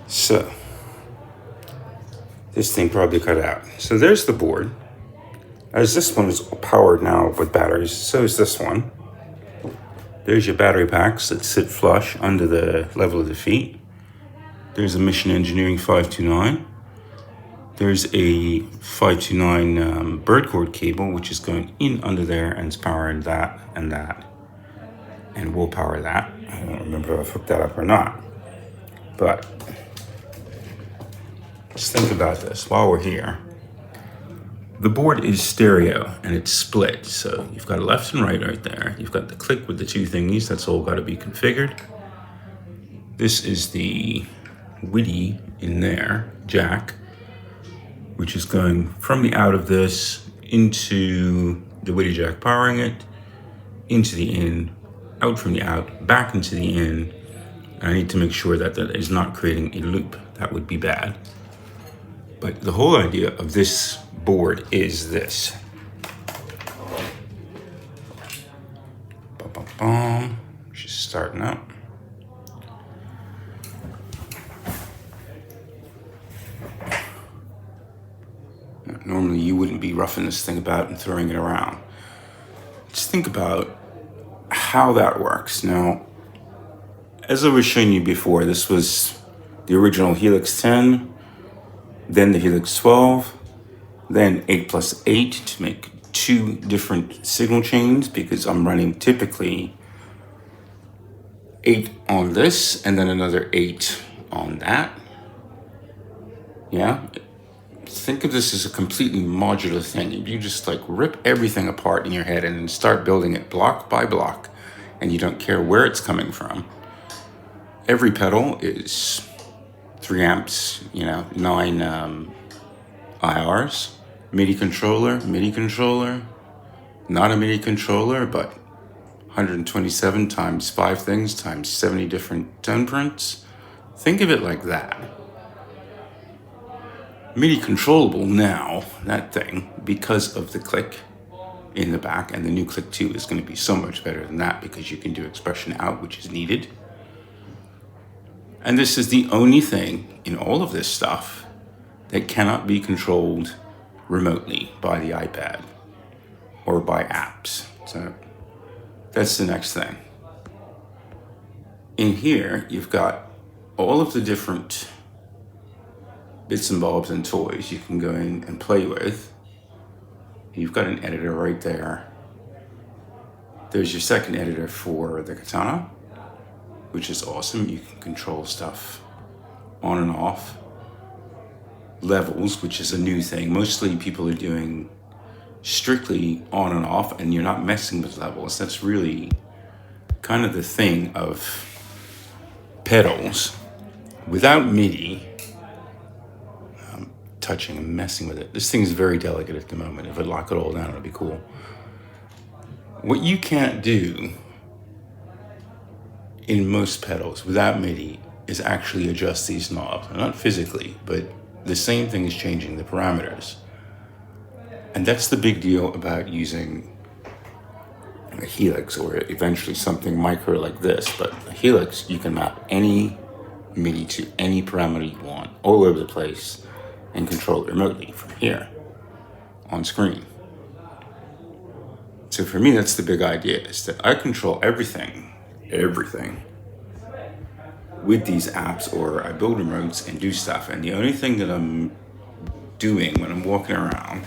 So this thing probably cut out. So there's the board. As this one is powered now with batteries, so is this one. There's your battery packs that sit flush under the level of the feet. There's a Mission Engineering 529. There's a 529 bird cord cable, which is going in under there and it's powering that and that. And we'll power that. I don't remember if I've hooked that up or not. But just think about this while we're here. The board is stereo and it's split. So you've got a left and right there. You've got the click with the two thingies. That's all got to be configured. This is the MIDI in there, jack, which is going from the out of this into the MIDI jack powering it, into the in, out from the out, back into the in. And I need to make sure that that is not creating a loop. That would be bad. But the whole idea of this board is this. She's starting up. Normally you wouldn't be roughing this thing about and throwing it around. Just think about how that works. Now, as I was showing you before, this was the original Helix 10, then the Helix 12, then 8+8 to make two different signal chains, because I'm running typically 8 on this and then another 8 on that. Yeah. Think of this as a completely modular thing. You just like rip everything apart in your head and then start building it block by block, and you don't care where it's coming from. Every pedal is 3 amps, 9 IRs, MIDI controller, not a MIDI controller, but 127 times 5 things times 70 different tone prints. Think of it like that. MIDI controllable now, that thing, because of the click in the back, and the new click 2 is going to be so much better than that because you can do expression out, which is needed. And this is the only thing in all of this stuff that cannot be controlled remotely by the iPad or by apps. So that's the next thing. In here, you've got all of the different bits and bobs and toys you can go in and play with. You've got an editor right there. There's your second editor for the Katana, which is awesome. You can control stuff on and off. Levels, which is a new thing. Mostly people are doing strictly on and off, and you're not messing with levels. That's really kind of the thing of pedals. Without MIDI, touching and messing with it. This thing is very delicate at the moment. If I lock it all down, it'll be cool. What you can't do in most pedals without MIDI is actually adjust these knobs. Not physically, but the same thing is changing the parameters. And that's the big deal about using a Helix, or eventually something micro like this. But a Helix, you can map any MIDI to any parameter you want all over the place and control it remotely from here on screen. So for me, that's the big idea, is that I control everything with these apps, or I build remotes and do stuff. And the only thing that I'm doing when I'm walking around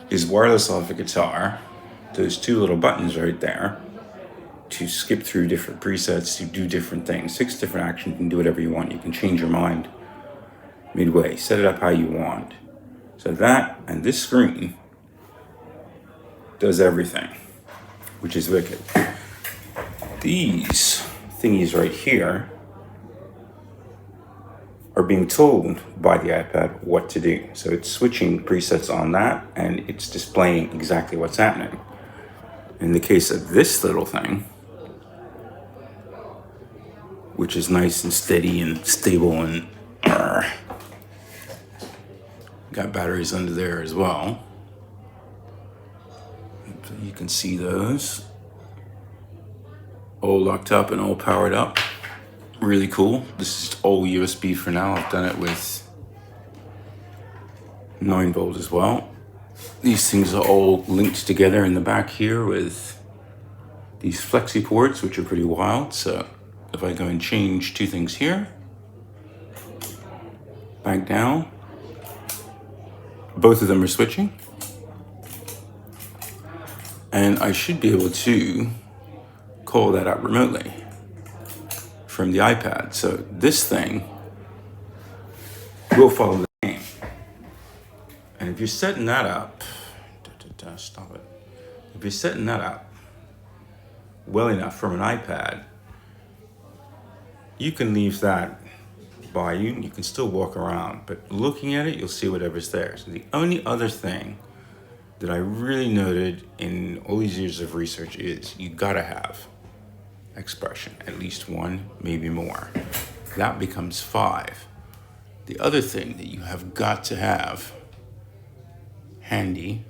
is wireless off a guitar, those 2 little buttons right there, to skip through different presets, to do different things. 6 different actions, you can do whatever you want. You can change your mind midway, set it up how you want. So that and this screen does everything, which is wicked. These thingies right here are being told by the iPad what to do. So it's switching presets on that, and it's displaying exactly what's happening. In the case of this little thing, which is nice and steady and stable and got batteries under there as well. So you can see those all locked up and all powered up. Really cool. This is all USB for now. I've done it with 9V as well. These things are all linked together in the back here with these flexi ports, which are pretty wild. So if I go and change two things here, back down, both of them are switching. And I should be able to call that out remotely from the iPad. So this thing will follow the game. And if you're setting that up, stop it. If you're setting that up well enough from an iPad, you can leave that by you and you can still walk around, but looking at it, you'll see whatever's there. So the only other thing that I really noted in all these years of research is you gotta have expression, at least one, maybe more. That becomes 5. The other thing that you have got to have handy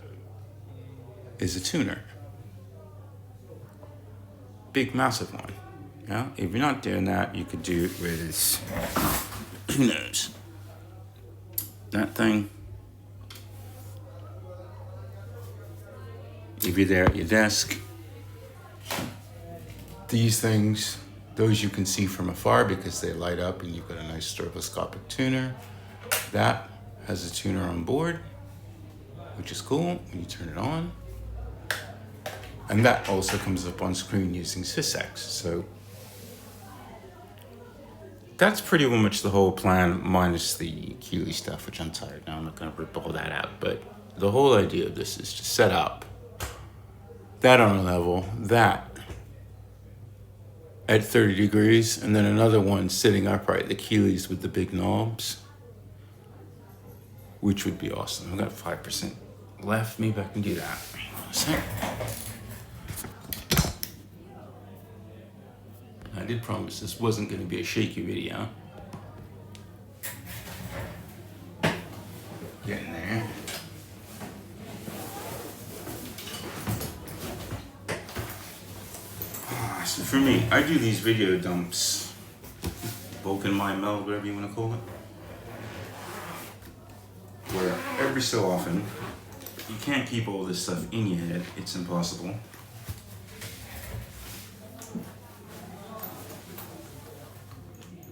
is a tuner. Big, massive one. Yeah? If you're not doing that, you could do it with, who knows, that thing. If you're there at your desk, these things, those you can see from afar because they light up and you've got a nice stroboscopic tuner. That has a tuner on board, which is cool when you turn it on. And that also comes up on screen using SysX. So that's pretty much the whole plan, minus the Keeley stuff, which I'm tired now. I'm not going to rip all that out. But the whole idea of this is to set up that on a level, that at 30 degrees, and then another one sitting upright, the Keeleys with the big knobs, which would be awesome. I've got 5% left. Maybe I can do that. Hang on a sec. I did promise this wasn't going to be a shaky video. Getting there. So for me, I do these video dumps, bulk in my meld, whatever you want to call it, where every so often, you can't keep all this stuff in your head. It's impossible.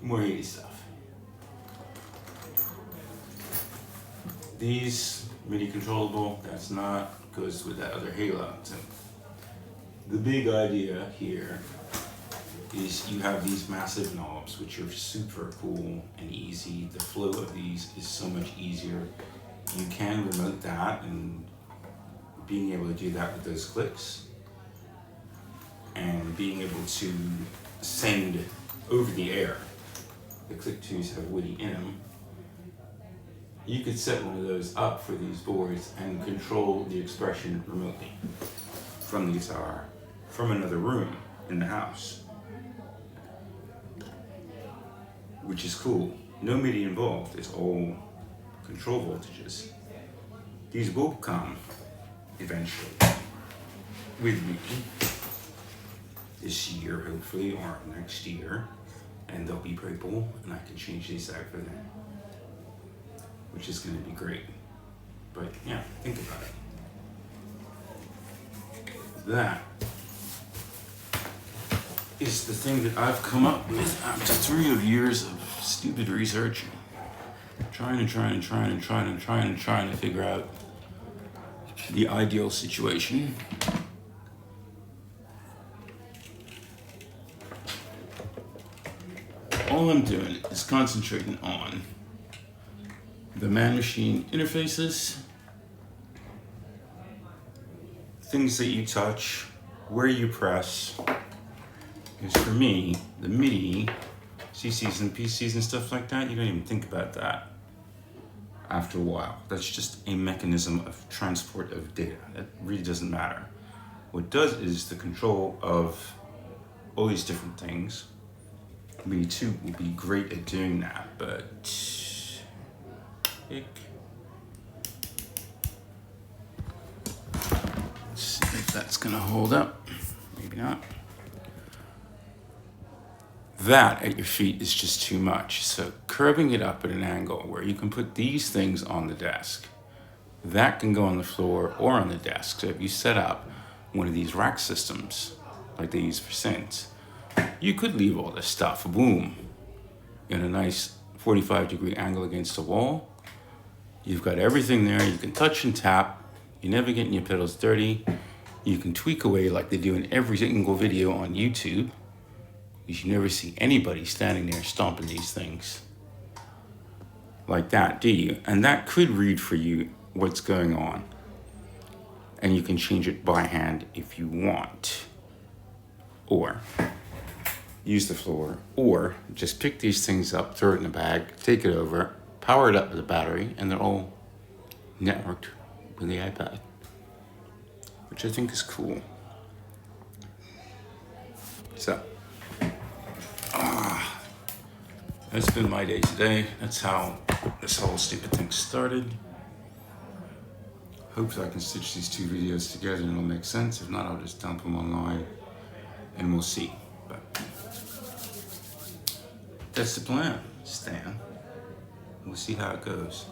More 80 stuff. These MIDI controllable, that's not, goes with that other halo. So the big idea here is you have these massive knobs, which are super cool and easy. The flow of these is so much easier. You can remote that, and being able to do that with those clicks and being able to send over the air. The click 2s have WIDI in them. You could set one of those up for these boards and control the expression remotely from the guitar, from another room in the house, which is cool. No MIDI involved, it's all control voltages. These will come eventually with me this year, hopefully, or next year. And they'll be purple, and I can change these out for them, which is going to be great. But yeah, think about it. That is the thing that I've come up with after 3 years of stupid research, trying to figure out the ideal situation. All I'm doing is concentrating on the man-machine interfaces, things that you touch, where you press. Because for me, the MIDI, CCs and PCs and stuff like that, you don't even think about that after a while. That's just a mechanism of transport of data. That really doesn't matter. What does is the control of all these different things. MIDI 2 will be great at doing that, but let's see if that's gonna hold up. Maybe not. That at your feet is just too much. So curving it up at an angle where you can put these things on the desk. That can go on the floor or on the desk. So if you set up one of these rack systems, like they use for synths, you could leave all this stuff, boom, in a nice 45-degree angle against the wall. You've got everything there. You can touch and tap. You're never getting your pedals dirty. You can tweak away like they do in every single video on YouTube. You should never see anybody standing there stomping these things like that, do you? And that could read for you what's going on. And you can change it by hand if you want. Or use the floor. Or just pick these things up, throw it in a bag, take it over, power it up with a battery, and they're all networked with the iPad, which I think is cool. So, that's been my day today. That's how this whole stupid thing started. Hopefully I can stitch these two videos together and it'll make sense. If not, I'll just dump them online and we'll see. But that's the plan, Stan. We'll see how it goes.